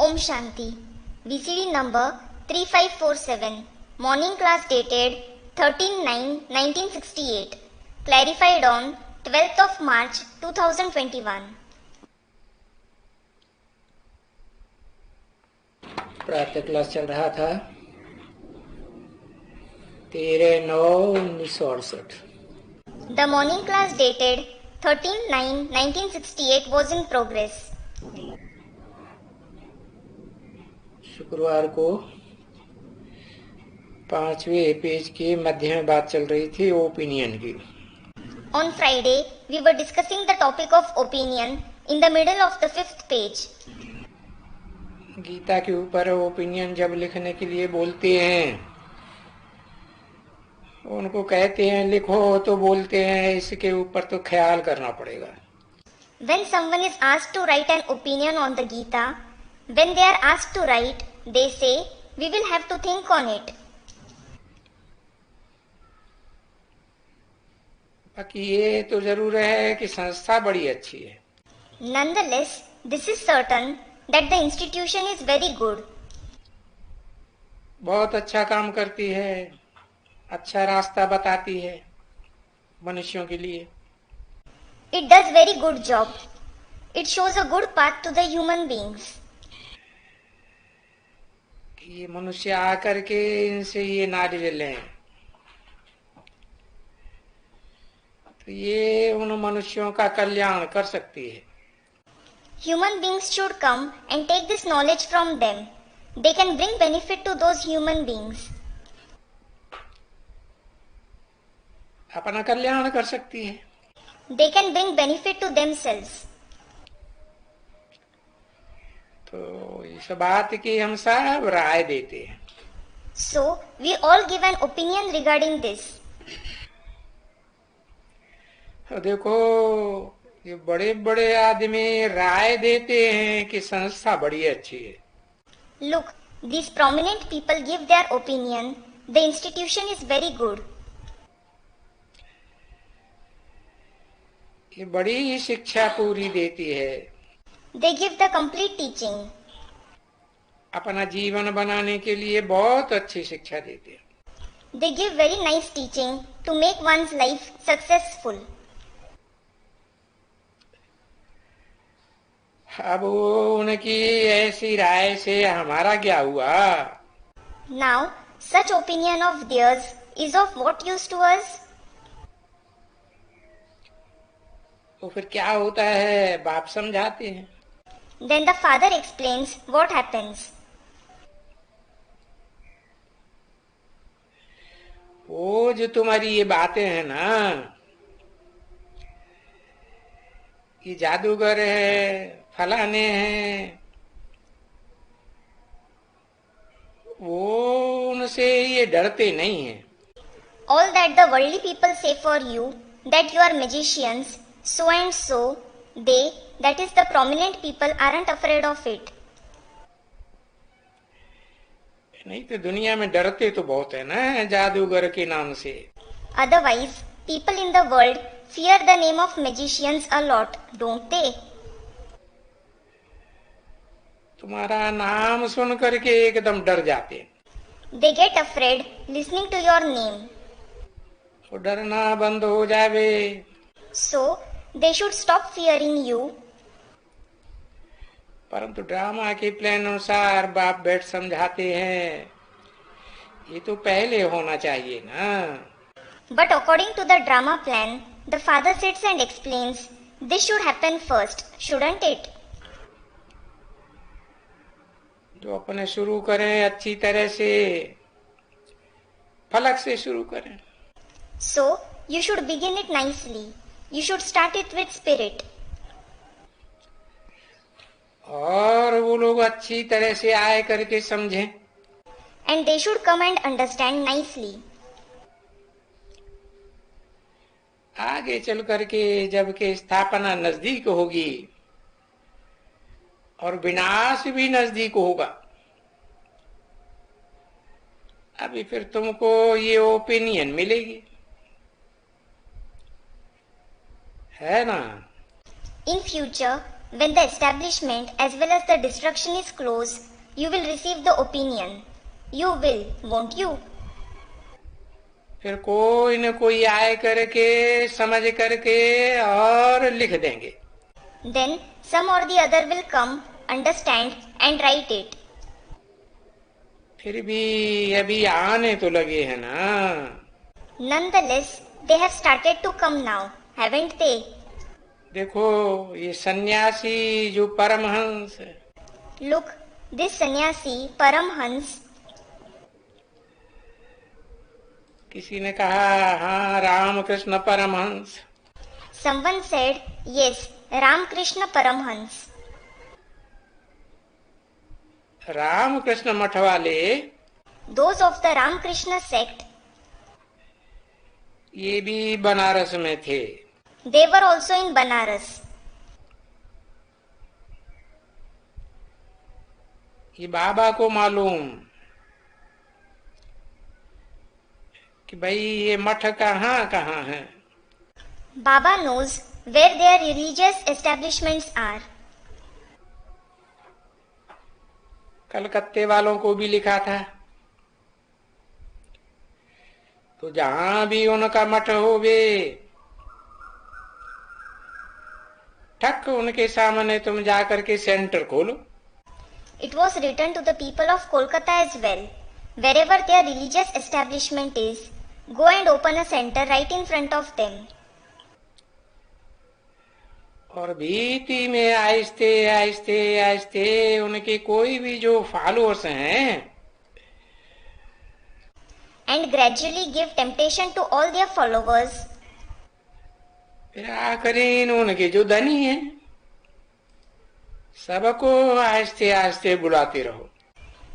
Om Shanti. VCD number 3547. Morning class dated 13/9/1968. Clarified on 12th of March 2021. प्रातः class चल रहा था 13/9/1968। The morning class dated 13/9/1968 was in progress. शुक्रवार को 5वें पेज के मध्य में बात चल रही थी ओपिनियन की। On Friday, we were discussing the topic of opinion in the middle of the 5th page. Gita के ऊपर ओपिनियन जब लिखने के लिए बोलते हैं, उनको कहते हैं लिखो तो बोलते हैं इसके ऊपर तो ख्याल करना पड़ेगा। When someone is asked to write an opinion on the Gita, when they are asked to write, they say, we will have to think on it. बाकी ये तो जरूर है कि संस्था बड़ी अच्छी है। Nonetheless, this is certain that the institution is very good. बहुत अच्छा काम करती है, अच्छा रास्ता बताती है मनुष्यों के लिए। It does very good job. It shows a good path to the human beings. ये मनुष्य आकर के इनसे ये नाज लें तो ये उन मनुष्यों का कल्याण कर सकती है। Human beings should come and take this knowledge from them. They can bring benefit to those human beings. अपना कल्याण कर सकती है। They can bring benefit to themselves. तो इस बात की हम सब राय देते हैं। So, we all give an opinion regarding this. तो देखो ये बड़े बड़े आदमी राय देते हैं कि संस्था बड़ी अच्छी है। Look, these prominent people give their opinion. The institution is very good. ये बड़ी शिक्षा पूरी देती है। They give the complete teaching. अपना जीवन बनाने के लिए बहुत अच्छी शिक्षा देते हैं। They give very nice teaching to make one's life successful. अब उनकी ऐसी राय से हमारा क्या हुआ? Now, such opinion of theirs is of what use to us? तो फिर क्या होता है? बाप समझाते हैं। Then the father explains what happens. वो जो तुम्हारी ये बातें हैं ना, ये जादूगर है, फलाने हैं, वो उनसे ये डरते नहीं हैं। All that the worldly people say for you, that you are magicians, so and so, they, that is the prominent people, aren't afraid of it. नहीं तो दुनिया में डरते तो बहुत है ना जादूगर के नाम से। Otherwise, people in the world fear the name of magicians a lot, don't they? तुम्हारा नाम सुन करके एकदम डर जाते हैं। They get afraid listening to your name. तो डरना बंद हो जावे। So, they should stop fearing you. परंतु ड्रामा के प्लान अनुसार बाप बैठ समझाते हैं, ये तो पहले होना चाहिए ना। But according to the drama plan, the father sits and explains, this should happen first, shouldn't it? जो अपने शुरू करें अच्छी तरह से, फलक से शुरू करें। So, you should begin it nicely. You should start it with spirit. और वो लोग अच्छी तरह से आए करके समझें। And they should come and understand nicely. आगे चल करके जबकि स्थापना नजदीक होगी और विनाश भी नजदीक होगा, अभी फिर तुमको ये ओपिनियन मिलेगी, है ना? In future, When the establishment as well as the destruction is close, you will receive the opinion. You will, won't you? फिर कोई न कोई आए करके समझ करके और लिख देंगे. Then some or the other will come, understand and write it. फिर भी अभी आने तो लगे हैं ना. Nonetheless, they have started to come now, haven't they? देखो ये सन्यासी जो Paramhans. Look, this sannyasi, Paramhans. किसी ने कहा हाँ Ramakrishna Paramhans. Someone said, yes, Ramakrishna Paramhans. Ramakrishna मठ वाले, Those of the Ramakrishna sect, ये भी बनारस में थे. they were also in Banaras. ये बाबा को मालूम कि भाई ये मठ कहाँ कहाँ है. Baba knows where their religious establishments are. कलकत्ते वालों को भी लिखा था. तो जहां भी उनका मठ होवे, ठक उनके सामने तुम जाकर के सेंटर खोलो. It was written to the people of Kolkata as well. Wherever their religious establishment is, go and open a center right in front of them. और भीति में आहिस्ते आहिस्ते आहिस्ते उनके कोई भी जो फॉलोअर्स हैं, And gradually give temptation to all their followers. फिर आखिरी उनके जो धनी हैं, सबको आहिस्ते आहिस्ते बुलाते रहो.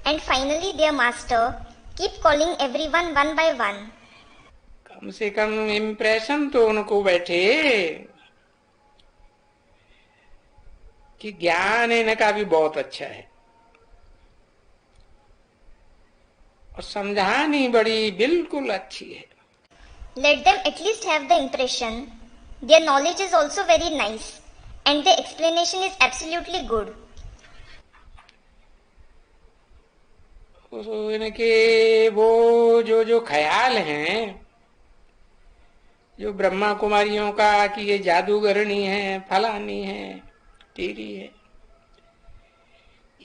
And finally their master keep calling everyone one by one. कम से कम इम्प्रेशन तो उनको बैठे कि ज्ञान इनका भी बहुत अच्छा है और समझानी बड़ी बिल्कुल अच्छी है. Let them at least have the impression their knowledge is also very nice and the explanation is absolutely good. तो इनके वो जो ख्याल हैं, जो ब्रह्मा कुमारियों का कि ये जादूगरनी है, फलानी है, टीरी है,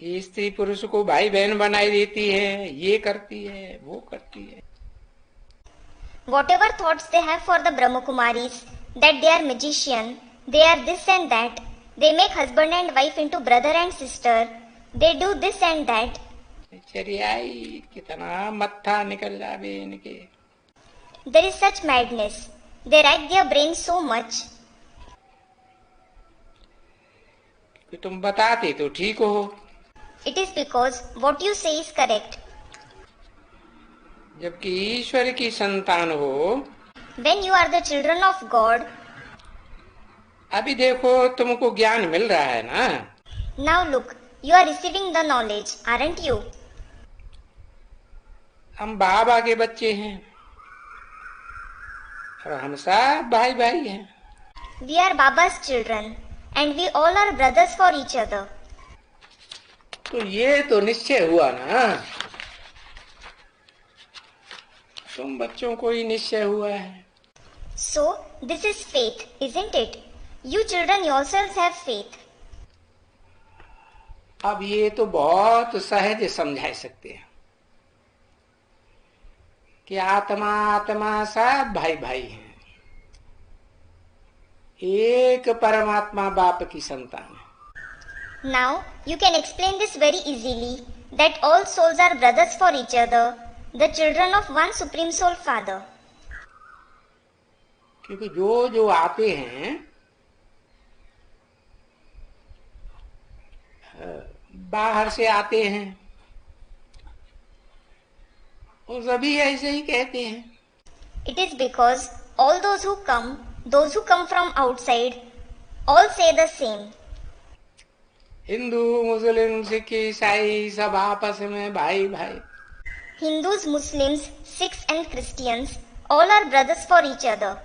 ये स्त्री पुरुष को भाई बहन बनाई देती है, ये करती है, वो करती है. Whatever thoughts they have for the Brahmakumaris, that they are magician, they are this and that, they make husband and wife into brother and sister, they do this and that. चरियाई कितना मत्था निकल जावे इनके. There is such madness. They rack their brains so much. कि तुम बताते तो ठीक हो. It is because what you say is correct. जबकि ईश्वर की संतान हो. When you are the children of God. अभी देखो तुमको ज्ञान मिल रहा है ना. Now look, you are receiving the knowledge, aren't you? हम बाबा के बच्चे हैं और हम सब भाई भाई हैं. We are Baba's children and we all are brothers for each other. तो ये तो निश्चय हुआ ना. तुम बच्चों को ही निश्चय हुआ है. So this is faith, isn't it? You children yourselves have faith. अब ये तो बहुत सहज समझा सकते हैं कि आत्मा आत्मा सब भाई भाई हैं. एक परमात्मा बाप की संतान है. Now you can explain this very easily that all souls are brothers for each other, the children of one supreme soul father. क्योंकि जो आते हैं बाहर से आते हैं, वो सभी ऐसे ही कहते हैं. It is because all those who come from outside, all say the same. Hindu मुस्लिम सिख ईसाई सब आपस में भाई भाई. Hindus, Muslims, Sikhs and Christians all are brothers for each other.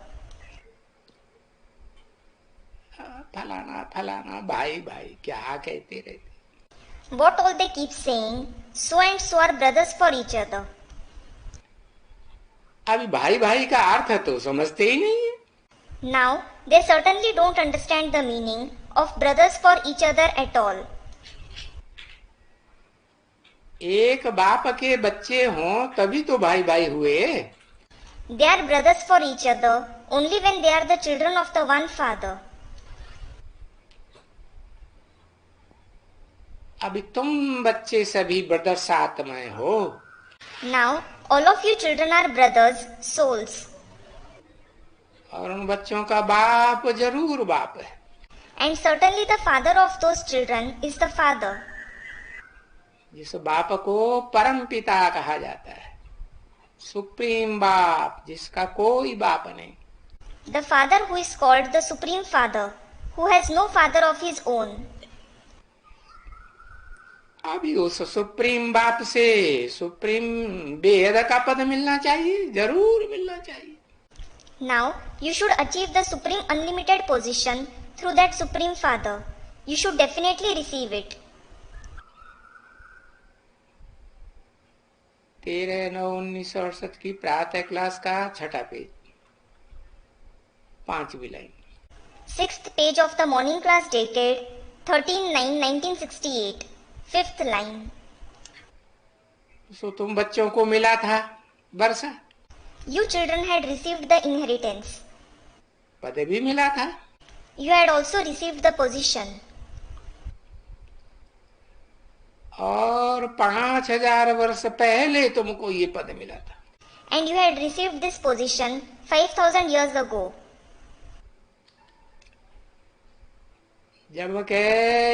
फलाना फलाना, भाई भाई क्या कहते रहते। What all they keep saying, so and so are brothers for each other. अभी भाई भाई का अर्थ तो समझते ही नहीं है। Now, they certainly don't understand the meaning of brothers for each other at all. एक बाप के बच्चे हों तभी तो भाई भाई हुए। They are brothers for each other only when they are the children of the one father. अभी तुम बच्चे सभी ब्रदर साथ में हो। Now, all of you children are brothers, souls. और उन बच्चों का बाप जरूर बाप है। And certainly the father of those children is the father. जिस बाप को परम पिता कहा जाता है, सुप्रीम बाप, जिसका कोई बाप नहीं। The father who is called the supreme father, who has no father of his own. अभी उस सुप्रीम बाप से सुप्रीम बेहद का पद मिलना चाहिए, जरूर मिलना चाहिए। Now, you should achieve the supreme unlimited position through that supreme father. You should definitely receive it. 13/9/1968 की प्रातः क्लास का 6ठा पेज, 5वीं line. 6th page of the morning class dated 13/9/1968. 5th line. सो तुम बच्चों को मिला था वर्षा, You children had received the inheritance. पद भी मिला था। You had also received the position. और 5000 वर्ष पहले तुमको ये पद मिला था। And you had received this position 5000 years ago. जब के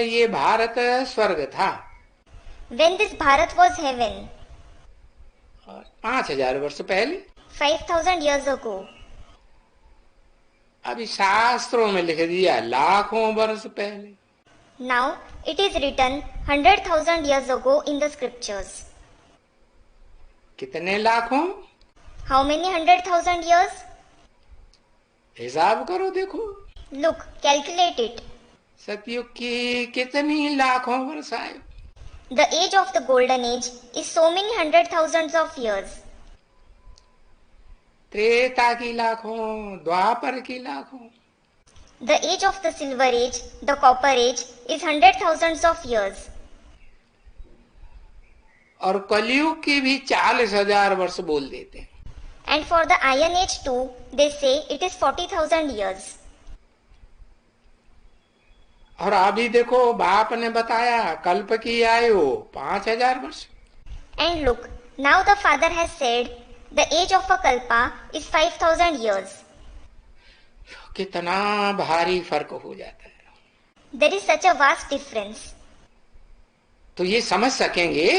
ये भारत स्वर्ग था, When this Bharat was heaven, और 5000 वर्ष पहले, 5000 years ago. अभी शास्त्रों में लिख दिया लाखों वर्ष पहले। Now it is written 100,000 years ago in the scriptures. कितने लाखों? How many 100,000 years? हिसाब करो, देखो। Look, calculate it. सतयुग की कितनी लाखों वर्ष आए। The age of the golden age is so many 100,000s of years. Treta की लाखों, द्वापर की लाखों। The age of the silver age, the copper age, is 100,000s of years. और कलयुग की भी 40,000 वर्ष बोल देते हैं। And for the iron age too, they say it is 40,000 years. और अभी देखो बाप ने बताया कल्प की आयु 5000 वर्ष। And look, now the father has said the age of a kalpa is 5,000 years. कितना भारी फर्क हो जाता है। There is such a vast difference. तो ये समझ सकेंगे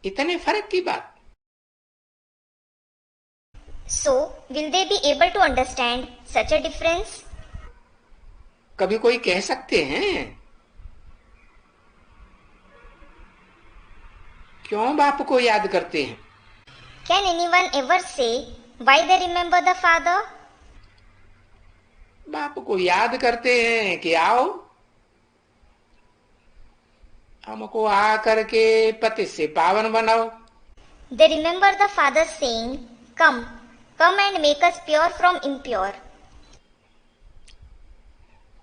इतने फर्क की बात। So, will they be able to understand such a difference? कभी कोई कह सकते हैं क्यों बाप को याद करते हैं? Can anyone ever say why they remember the father? बाप को याद करते हैं कि आओ हमको आ करके पति से पावन बनाओ। They remember the father saying, "Come, come and make us pure from impure."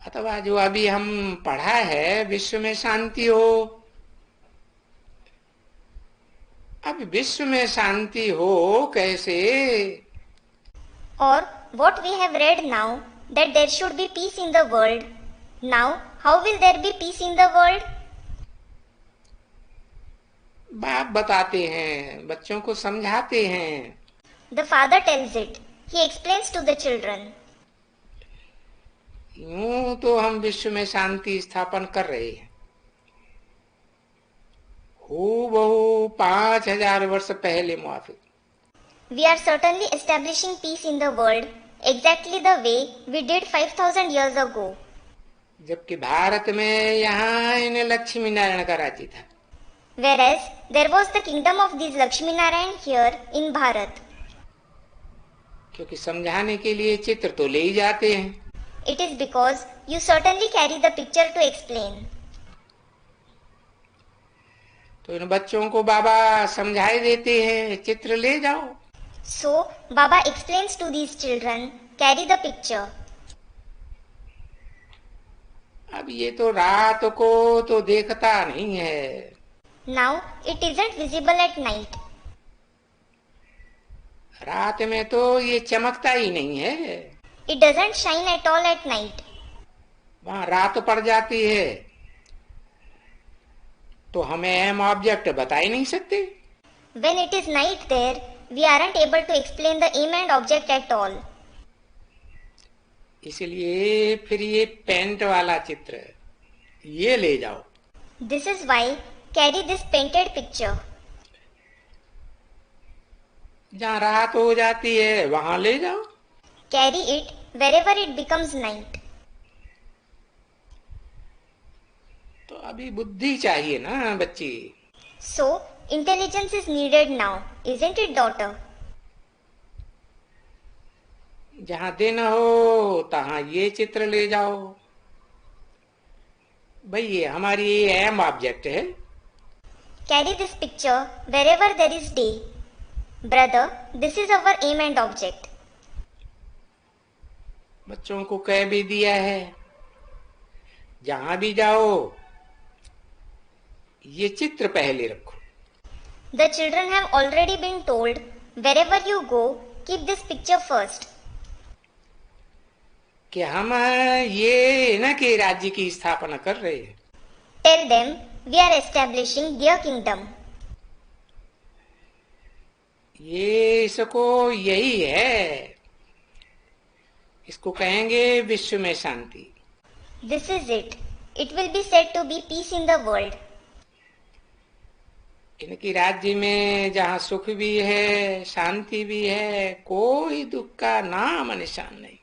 अथवा जो अभी हम पढ़ा है विश्व में शांति हो, अब विश्व में शांति हो कैसे? Or what we have read now, that there should be peace in the world. Now, how will there be peace in the world? बाप बताते हैं, बच्चों को समझाते हैं। The father tells it. He explains to the children. यूं तो हम विश्व में शांति स्थापन कर रहे हैं, हूबहू 5000 वर्ष पहले मुआफिक। We are certainly establishing peace in the world exactly the way we did 5,000 years ago. जबकि भारत में यहाँ इन लक्ष्मी नारायण का राज्य था। Whereas there was the kingdom of these Lakshmi Narayan here in Bharat. क्योंकि समझाने के लिए चित्र तो ले ही जाते हैं। it is because you certainly carry the picture to explain. तो इन बच्चों को बाबा समझाई देते हैं, चित्र ले जाओ। So, Baba explains to these children, carry the picture. अब ये तो रात को तो देखता नहीं है। Now, it isn't visible at night. रात में तो ये चमकता ही नहीं है। It doesn't shine at all at night. वहां रात पड़ जाती है तो हमें अहम ऑब्जेक्ट बता ही नहीं सकते। When it is night there, we aren't able to explain the aim and object at all. इसलिए फिर ये पेंट वाला चित्र ये ले जाओ। This is why carry this painted picture. जहाँ रात हो जाती है वहां ले जाओ। Carry it wherever it becomes night. तो अभी बुद्धि चाहिए ना बच्ची। So, intelligence is needed now, isn't it, daughter? जहाँ दिन हो तहाँ ये चित्र ले जाओ। भाई ये हमारी अहम ऑब्जेक्ट है। Carry this picture wherever there is day. Brother, this is our aim and object. बच्चों को कह भी दिया है, जहां भी जाओ ये चित्र पहले रखो। The children have already been told, wherever you go, keep this picture first. कि हम ये न के राज्य की स्थापना कर रहे हैं। Tell them, we are establishing their kingdom. ये इसको यही है, इसको कहेंगे विश्व में शांति। This is it. It will be said to be peace in the world. इनकी राज्य में जहाँ सुख भी है, शांति भी है, कोई दुख का नाम निशान नहीं।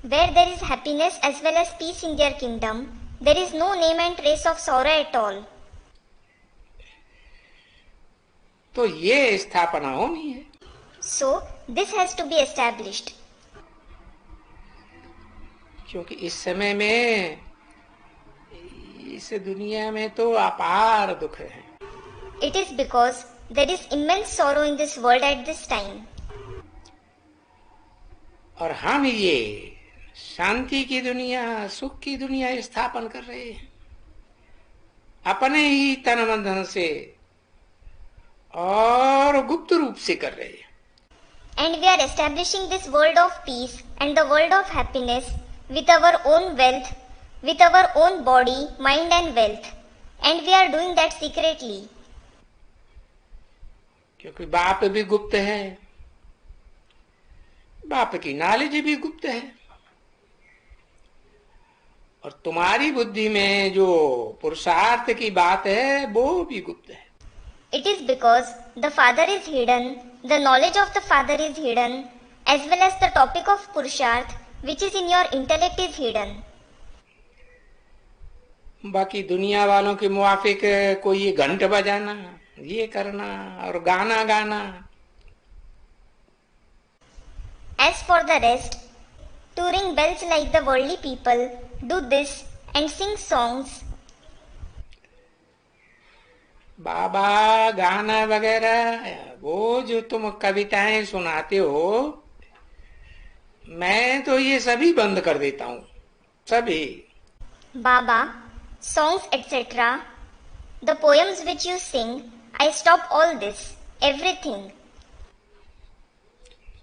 Where there is happiness as well as peace in their kingdom, there is no name and trace of sorrow at all. तो ये स्थापना होनी है। So, this has to be established. क्योंकि इस समय में इस दुनिया में तो अपार दुख है। It is because there is immense sorrow in this world at this time. और हम ये शांति की दुनिया, सुख की दुनिया स्थापन कर रहे हैं अपने ही तन मन धन से और गुप्त रूप से कर रहे हैं। And we are establishing this world of peace and the world of happiness with our own wealth, with our own body, mind and wealth. And we are doing that secretly. क्योंकि बाप भी गुप्त है, बाप की नॉलेज भी गुप्त है, और तुम्हारी बुद्धि में जो पुरुषार्थ की बात है वो भी गुप्त है। It is because the Father is hidden, the knowledge of the Father is hidden, as well as the topic of Purusharth, which is in your intellect, is hidden. बाकी दुनिया वालों के मुआफिक कोई ये घंट बजाना, ये करना और गाना गाना। As for the rest, to ring bells like the worldly people, do this and sing songs. बाबा गाना वगैरह वो जो तुम कविताएं सुनाते हो, मैं तो ये सभी बंद कर देता हूँ, सभी। Baba, songs etc., the poems which you sing, I stop all this, everything.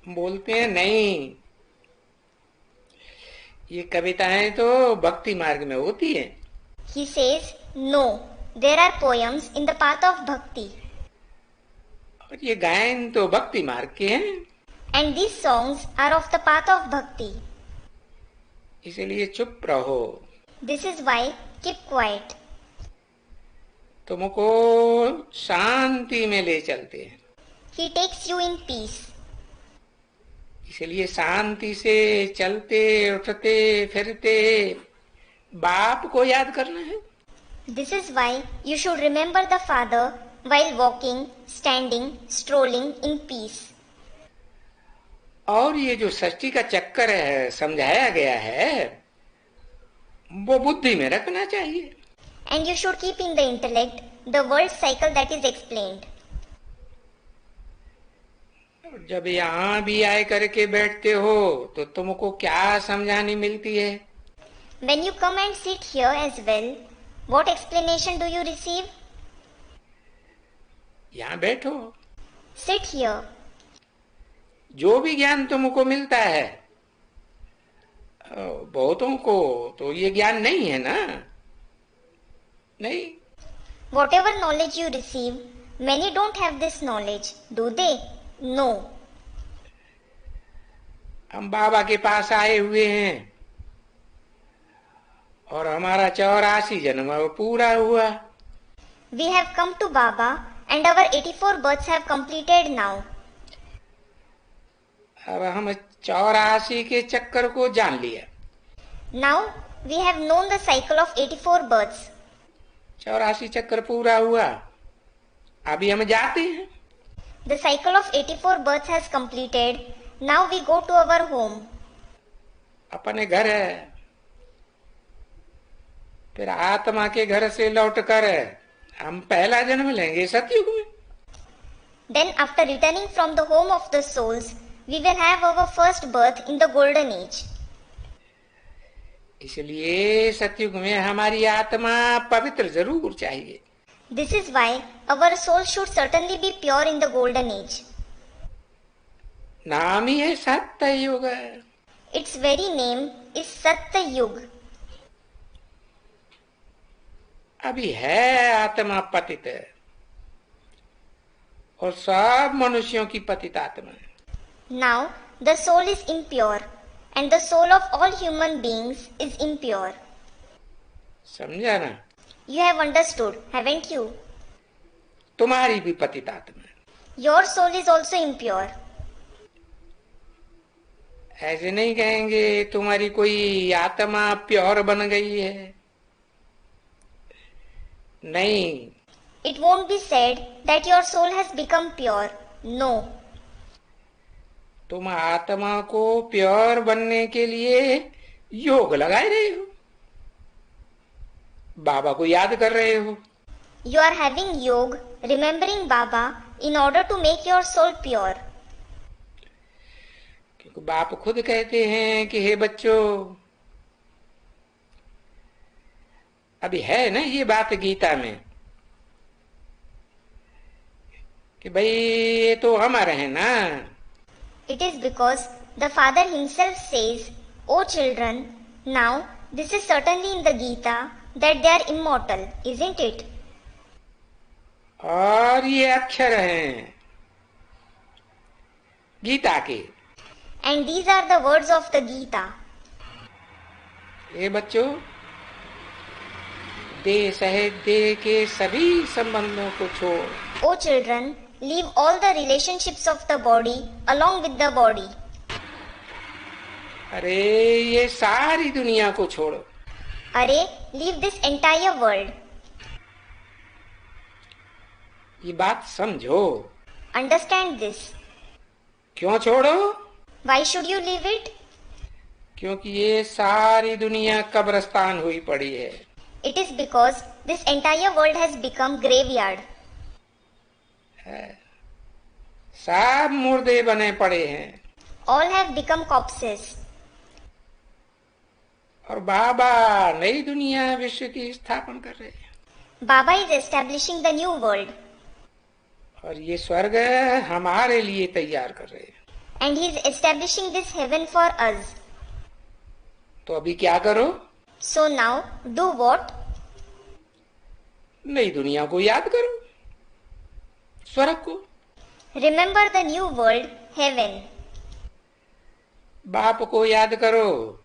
बोलते हैं नहीं, ये कविताएं तो भक्ति मार्ग में होती हैं। He says, no, there are poems in the path of bhakti. और ये गायन तो भक्ति मार्ग के हैं। And these songs are of the path of bhakti. इसलिए चुप रहो। This is why keep quiet. तुमको शांति में ले चलते हैं। He takes you in peace. इसलिए शांति से चलते उठते फिरते बाप को याद करना है। This is why you should remember the Father while walking, standing, strolling in peace. और ये जो सृष्टि का चक्कर है समझाया गया है वो बुद्धि में रखना चाहिए। And you should keep in the intellect the world cycle that is explained. जब यहाँ भी आए करके बैठते हो तो तुमको क्या समझानी मिलती है? When you come and sit here as well, what explanation do you receive? यहाँ बैठो, Sit here. जो भी ज्ञान तुमको मिलता है बहुतों को तो ये ज्ञान नहीं है ना, नहीं। Whatever knowledge you receive, many don't have this knowledge, do they? No. हम बाबा के पास आए हुए हैं और हमारा 84 जन्म पूरा हुआ। We have come to Baba and our 84 births have completed now. अब हम 84 के चक्कर को जान लिया। Now we have known the cycle of 84 births. 84 चक्कर पूरा हुआ, अभी हम जाते हैं। The cycle of 84 births has completed. Now we go to our home. अपने घर है, फिर आत्मा के घर से लौटकर हम पहला जन्म लेंगे सतयुग में। Then after returning from the home of the souls, we will have our first birth in the golden age. इसलिए सतयुग में हमारी आत्मा पवित्र जरूर चाहिए। This is why our soul should certainly be pure in the golden age. नाम ही है सत्ययुग। Its very name is Satya Yuga. अभी है आत्मा पतित और सब मनुष्यों की पतित आत्मा है। Now the soul is impure and the soul of all human beings is impure. समझा ना? You have understood, haven't you? तुम्हारी भी पतित आत्मा है। Your soul is also impure. ऐसे नहीं कहेंगे तुम्हारी कोई आत्मा प्योर बन गई है, नहीं। It won't be said that your soul has become pure. No. तुम आत्मा को प्योर बनने के लिए योग लगाए रहे हो, बाबा को याद कर रहे हो। You are having yoga, remembering Baba in order to make your soul pure. क्योंकि बाप खुद कहते हैं कि हे बच्चों, अभी है ना ये बात गीता में कि भाई ये तो अमर है ना। It is because the Father himself says, O children, now this is certainly in the Gita that they are immortal, isn't it? और ये अक्षर हैं गीता के। And these are the words of the Gita. ये बच्चों, देह सहित देह के सभी संबंधों को छोड़। O children, leave all the relationships of the body along with the body. अरे ये सारी दुनिया को छोड़ो। अरे, leave this entire world. ये बात समझो। Understand this. क्यों छोड़ो? Why should you leave it? क्योंकि ये सारी दुनिया कब्रिस्तान हुई पड़ी है। It is because this entire world has become graveyard. सब मुर्दे बने पड़े हैं। All have become corpses. और बाबा नई दुनिया विश्व की स्थापना कर रहे हैं। Baba is establishing the new world. और ये स्वर्ग हमारे लिए तैयार कर रहे हैं। And he is establishing this heaven for us. तो अभी क्या करो? So now, do what? नई दुनिया को याद करो, स्वर्ग को। Remember the new world, heaven. बाप को याद करो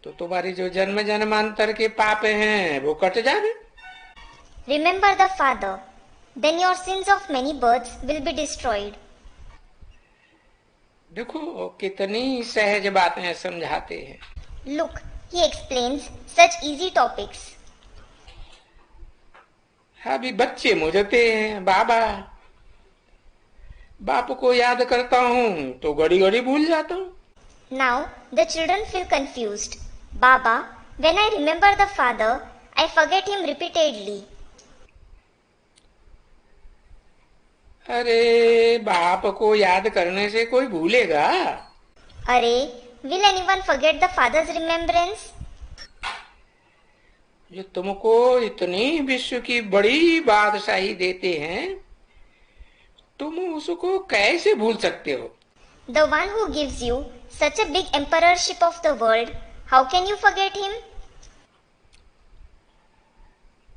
तो तुम्हारी जो जन्म जन्मांतर के पाप हैं वो कट जाए। Remember the Father. Then your sins of many births will be destroyed. देखो कितनी सहज बातें समझाते हैं। Look, he explains such easy topics. अभी बच्चे मुझते हैं, बाबा बाप को याद करता हूँ तो घड़ी घड़ी भूल जाता हूँ। Now the children feel confused. Baba, when I remember the father, I forget him repeatedly. अरे बाप को याद करने से कोई भूलेगा? अरे, will anyone forget the father's remembrance? जो तुमको इतनी विश्व की बड़ी बादशाही देते हैं, तुम उसको कैसे भूल सकते हो? The one who gives you such a big emperorship of the world, how can you forget him?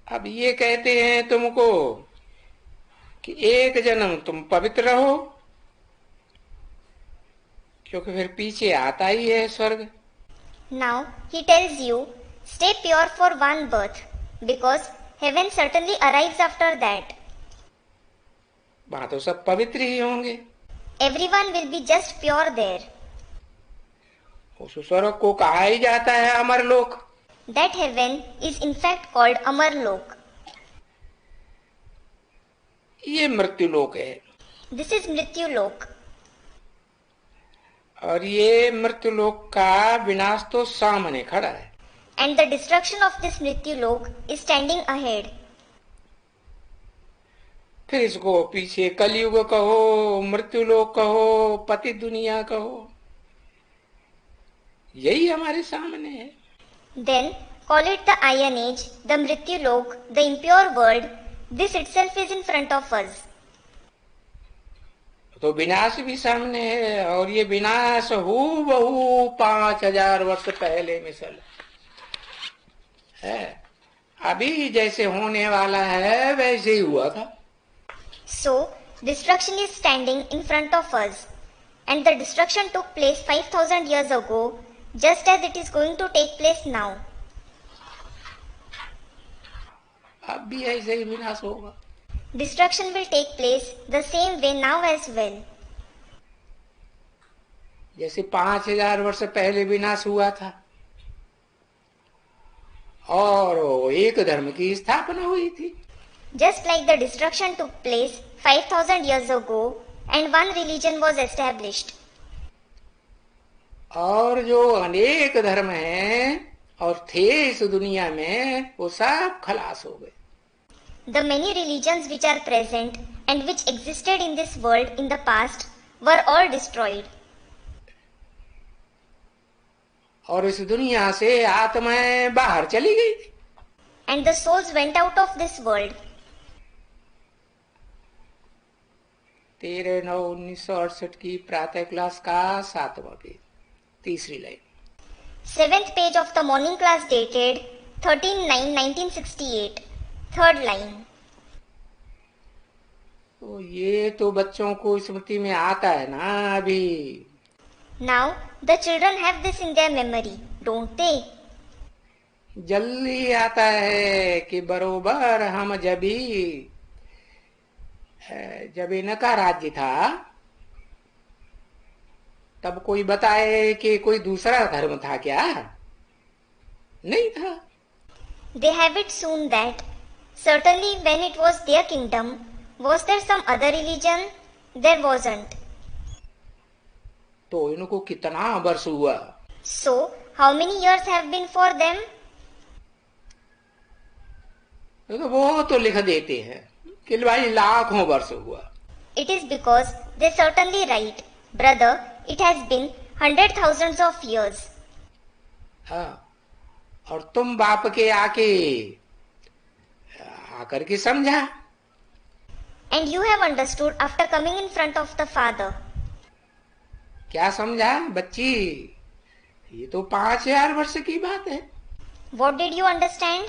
अब ये कहते हैं तुमको कि एक जन्म तुम पवित्र रहो, क्योंकि फिर पीछे आता ही है स्वर्ग। Now he tells you, stay pure for one birth, because heaven certainly arrives after that. वहां तो सब पवित्र ही होंगे। Everyone will be just pure there. उस स्वर्ग को कहा ही जाता है अमरलोक। That heaven is in fact called Amarlok. ये मृत्युलोक है। This is Mrityulok. और ये मृत्युलोक का विनाश तो सामने खड़ा है। And the destruction of this Mrityulok is standing ahead. फिर इसको पीछे कलयुग कहो, मृत्युलोक कहो, पति दुनिया कहो, यही हमारे सामने है। Then call it the Iron Age, the Mrityulok, the impure world. This itself is in front of us. तो विनाश भी सामने है, और ये विनाश हूबहू 5000 वर्ष पहले मिसल है। अभी जैसे होने वाला है वैसे ही हुआ था। So destruction is standing in front of us, and the destruction took place 5000 years ago, just as it is going to take place now. अब भी ऐसे ही विनाश होगा। Destruction will take place the same way now as well. जैसे 5000 वर्ष पहले विनाश हुआ था और एक धर्म की स्थापना हुई थी। Just like the destruction took place 5000 years ago and one religion was established. और जो अनेक धर्म हैं और थे इस दुनिया में, वो सब खलास हो गए। The many religions which are present and which existed in this world in the past were all destroyed. और इस दुनिया से आत्माएं बाहर चली गई थी। And the souls went out of this world. 13/9/1968 की प्रातः क्लास का 7वां पेज, तीसरी line. 7th page of the morning class dated 13/9/1968. Third line. तो ये तो बच्चों को स्मृति में आता है ना अभी। Now the children have this in their memory, don't they? जल्दी आता है कि बरोबर हम जब इनका राज्य था, तब कोई बताए कि कोई दूसरा धर्म था क्या? नहीं था। They have it soon that certainly when it was their kingdom, was there some other religion? There wasn't. तो इनको कितना वर्ष हुआ? So how many years have been for them? तो वो तो लिख देते हैं कि भाई लाखों वर्ष हुआ। It is because they certainly write, brother, it has been 100,000 of years. हाँ, और तुम बाप के आकर के समझा। And you have understood after coming in front of the Father. क्या समझा बच्ची? ये तो 5000 वर्ष की बात है। What did you understand?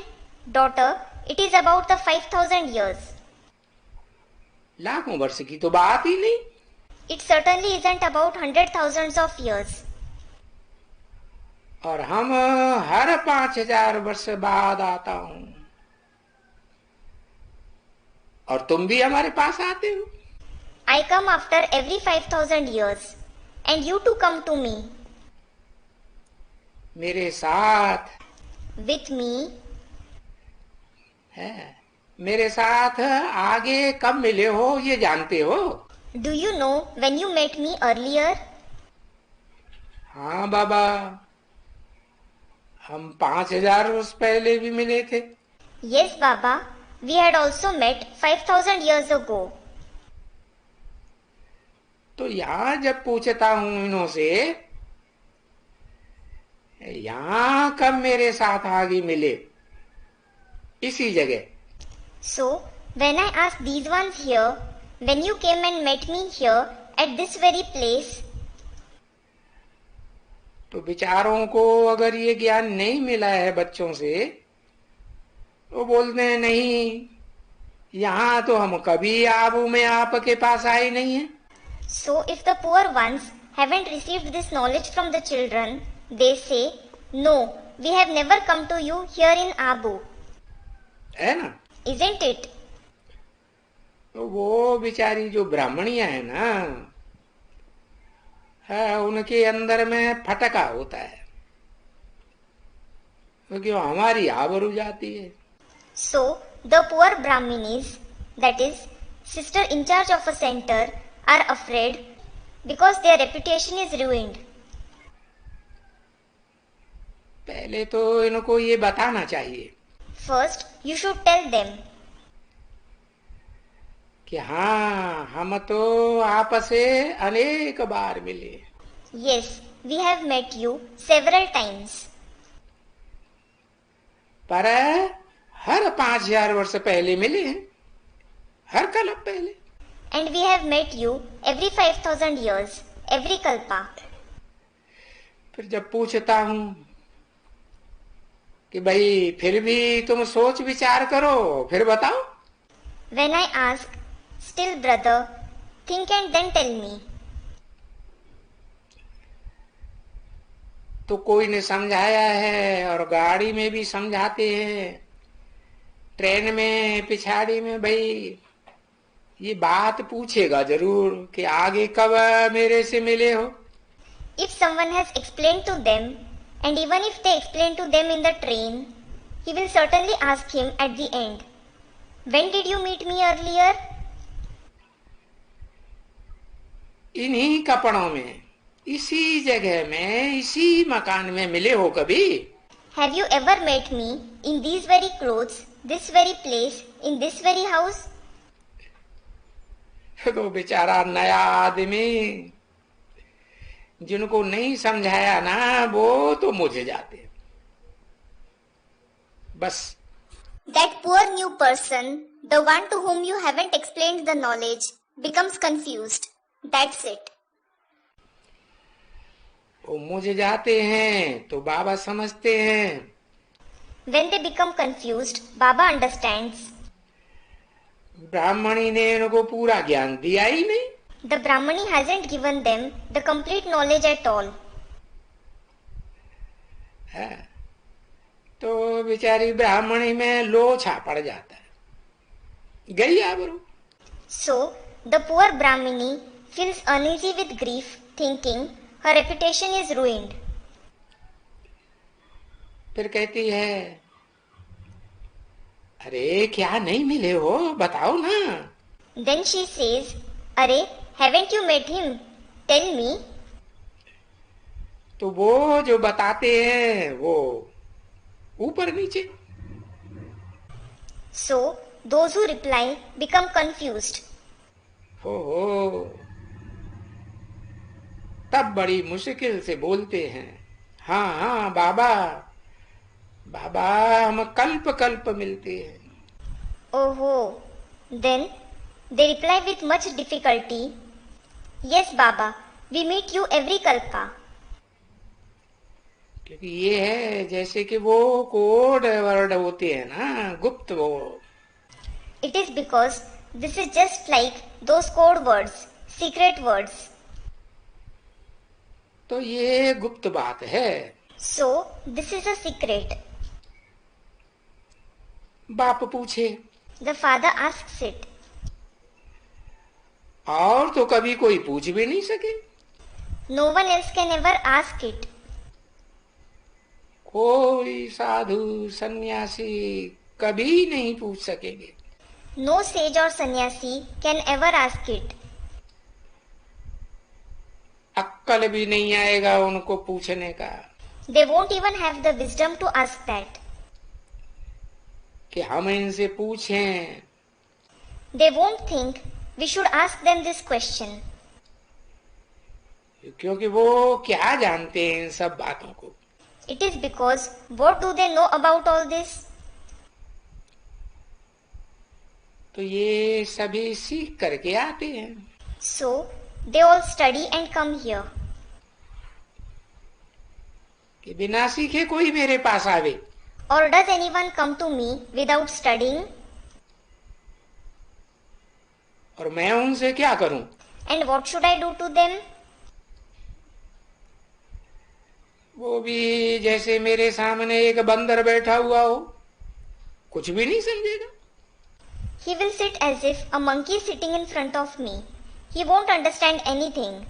Daughter, it is about the 5,000 years. लाखों वर्ष की तो बात ही नहीं। It certainly isn't about 100,000 of years. और हम हर 5000 वर्ष बाद आता हूं, और तुम भी हमारे पास आते हो। I come after every 5,000 years, and you too come to me. मेरे साथ With me. है। मेरे साथ आगे कब मिले हो ये जानते हो? Do you know when you met me earlier? हाँ बाबा, हम 5,000 वर्ष पहले भी मिले थे। Yes, Baba. We had also met 5,000 years ago. तो यहाँ जब पूछता हूँ इन्हों से, यहाँ कब मेरे साथ आगे मिले, इसी जगह। So, when I ask these ones here, when you came and met me here at this very place, तो बेचारों को अगर ये ज्ञान नहीं मिला है बच्चों से, तो बोलते हैं नहीं, यहाँ तो हम कभी आबू में आपके पास आए नहीं है। so if the poor ones haven't received this knowledge from the children, they say, no, we have never come to you here in Abu. है ना? Isn't it? तो वो बेचारी जो ब्राह्मणियां है ना, है उनके अंदर में फटका होता है, क्योंकि वो हमारी आबरू जाती है। So, the poor Brahminis, that is, sister in charge of a center, are afraid because their reputation is ruined. पहले तो इनको ये बताना चाहिए First, you should tell them, कि हाँ, हम तो आपस से अनेक बार मिले। yes, we have met you several times. पर हर 5,000 वर्ष पहले मिले हैं, हर कल्प पहले। And we have met you every 5,000 years, every kalpa. फिर जब पूछता हूँ कि भाई फिर भी तुम सोच विचार करो, फिर बताओ। When I ask, still brother, think and then tell me. तो कोई ने समझाया है और गाड़ी में भी समझाते हैं, ट्रेन में पिछाड़ी में, भाई ये बात पूछेगा जरूर कि आगे कब मेरे से मिले हो। If someone has explained to them, and even if they explain to them in the train, he will certainly ask him at the end, when did you meet me earlier? इन्हीं कपड़ों में, इसी जगह में, इसी मकान में मिले हो कभी? Have you ever met me in these very clothes, this very place, in this very house? तो बेचारा नया आदमी, जिनको नहीं समझाया ना, वो तो मुझे जाते बस। That poor new person, the one to whom you haven't explained the knowledge, becomes confused. That's it. वो मुझे जाते हैं तो बाबा समझते हैं। When they become confused, Baba understands. ब्राह्मणी ने इनको पूरा ज्ञान दिया ही नहीं। The Brahmani hasn't given them the complete knowledge at all. है तो बेचारी ब्राह्मणी में लोछा पड़ जाता है, गई आबरू। So, the poor Brahmini feels uneasy with grief, thinking her reputation is ruined. फिर कहती है, अरे क्या नहीं मिले हो, बताओ ना। Then she says, Arey, haven't you met him? Tell me. तो वो जो बताते हैं वो ऊपर नीचे। So, those who reply become confused. ओहो, तब बड़ी मुश्किल से बोलते हैं, हाँ हाँ बाबा, बाबा हम कल्प कल्प मिलते हैं। Oh, then they reply with much difficulty, Yes, Baba, we meet you every kalpa. क्योंकि ये है जैसे कि वो कोड वर्ड होते हैं ना, गुप्त वो। It is because this is just like those code words, secret words. तो ये गुप्त बात है। So, this is a secret. बाप पूछे, The father asks it. और तो कभी कोई पूछ भी नहीं सके। No one else can ever ask it. कोई साधु सन्यासी कभी नहीं पूछ सकेंगे। No sage or sannyasi can ever ask it. अक्कल भी नहीं आएगा उनको पूछने का They won't even have the wisdom to ask that. कि हम इनसे पूछें। They won't think we should ask them this question. क्योंकि वो क्या जानते हैं इन सब बातों को। It is because what do they know about all this? तो ये सभी सीख करके आते हैं। So they all study and come here. कि बिना सीखे कोई मेरे पास आवे। Or does anyone come to me without studying? और मैं उनसे क्या करूं? And what should I do to them? वो भी जैसे मेरे सामने एक बंदर बैठा हुआ हो, कुछ भी नहीं समझेगा। He will sit as if a monkey is sitting in front of me. He won't understand anything.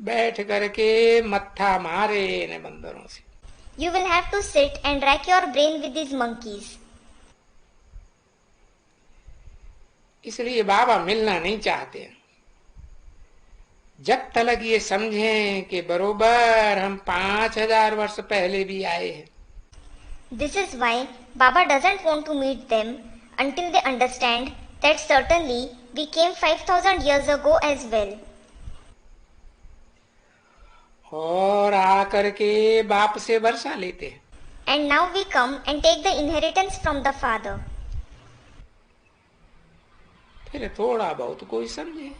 बैठ करके मत्था मारे इन बंदरों से। You will have to sit and rack your brain with these monkeys. इसलिए बाबा मिलना नहीं चाहते। जब तक ये समझें कि बरोबर हम 5000 वर्ष पहले भी आए हैं। This is why Baba doesn't want to meet them until they understand that certainly we came 5000 years ago as well. और आकर के बाप से वर्षा लेते हैं। And now we come and take the inheritance from the Father. फिर थोड़ा बहुत कोई समझे।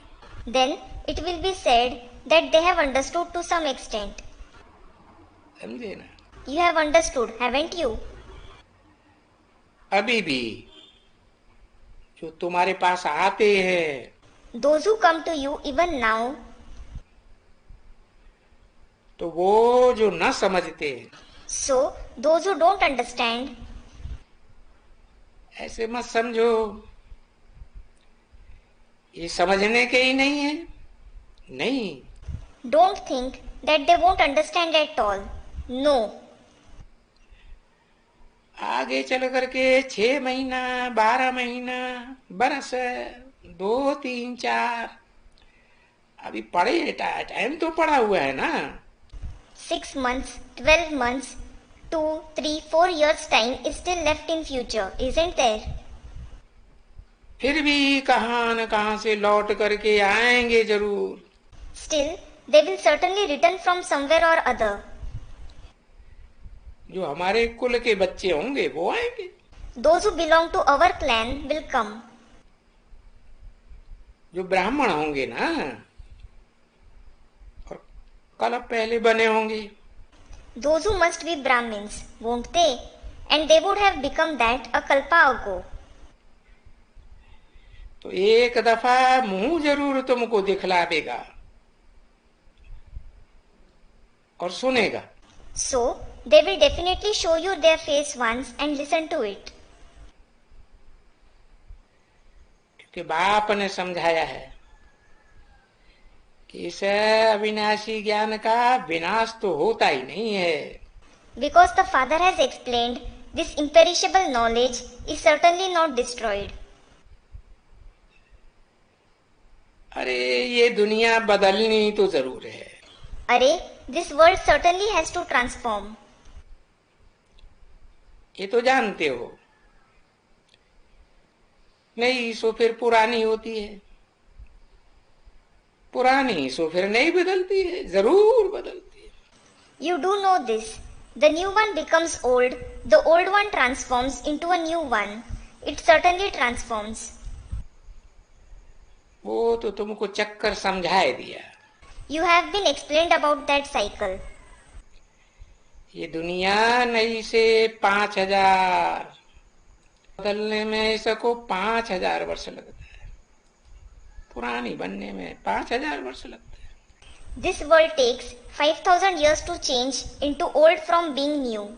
Then it will be said that they have understood to some extent. समझे ना? You have understood, haven't you? अभी भी जो तुम्हारे पास आते हैं, Those who come to you even now, तो वो जो न समझते हैं, so those who don't understand, ऐसे मत समझो ये समझने के ही नहीं है। नहीं, don't think that they won't understand at all. No. आगे चल करके 6 महीना, 12 महीना, बरस, 2, 3, 4, अभी पढ़े टाइम तो पड़ा हुआ है ना। 6 months, 12 months, 2, 3, 4 years time is still left in future, isn't there? फिर भी कहाँ न कहाँ से लौट करके आएंगे जरूर। Still, they will certainly return from somewhere or other. जो हमारे कुल के बच्चे होंगे वो आएंगे। Those who belong to our clan will come. जो ब्राह्मण होंगे ना, और कल्प पहले बने होंगे। Those who must be Brahmins, won't they? And they would have become that a kalpa ago. तो एक दफा मुंह जरूर तुमको दिखला देगा और सुनेगा। So, they will definitely show you their face once and listen to it. क्योंकि बाप ने समझाया है कि इस अविनाशी ज्ञान का विनाश तो होता ही नहीं है। Because the Father has explained, this imperishable knowledge is certainly not destroyed. अरे ये दुनिया बदलनी तो जरूर है। Arey, this world certainly has to transform. ये तो जानते हो। नहीं सो फिर पुरानी होती है, पुरानी सो फिर नहीं बदलती है, जरूर बदलती है। You do know this. The new one becomes old, the old one transforms into a new one. It certainly transforms. वो तो तुमको चक्कर समझाए दिया। You have been explained about that cycle. ये दुनिया नई से 5000 बदलने में इसको 5000 वर्ष लगता है, पुरानी बनने में 5000 वर्ष लगता है। This world takes 5000 years to change into old from being new.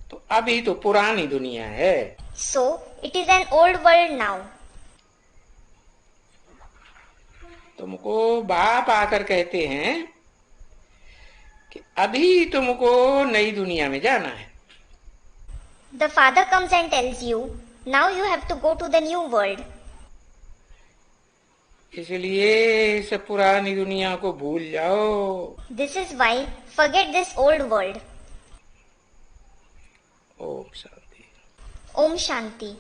तो अभी तो पुरानी दुनिया है। So, it is an old world now. तुमको बाप आकर कहते हैं कि अभी तुमको नई दुनिया में जाना है। The Father comes and tells you, now you have to go to the new world. इसलिए इस पुरानी दुनिया को भूल जाओ। This is why forget this old world. Om Shanti. Om Shanti.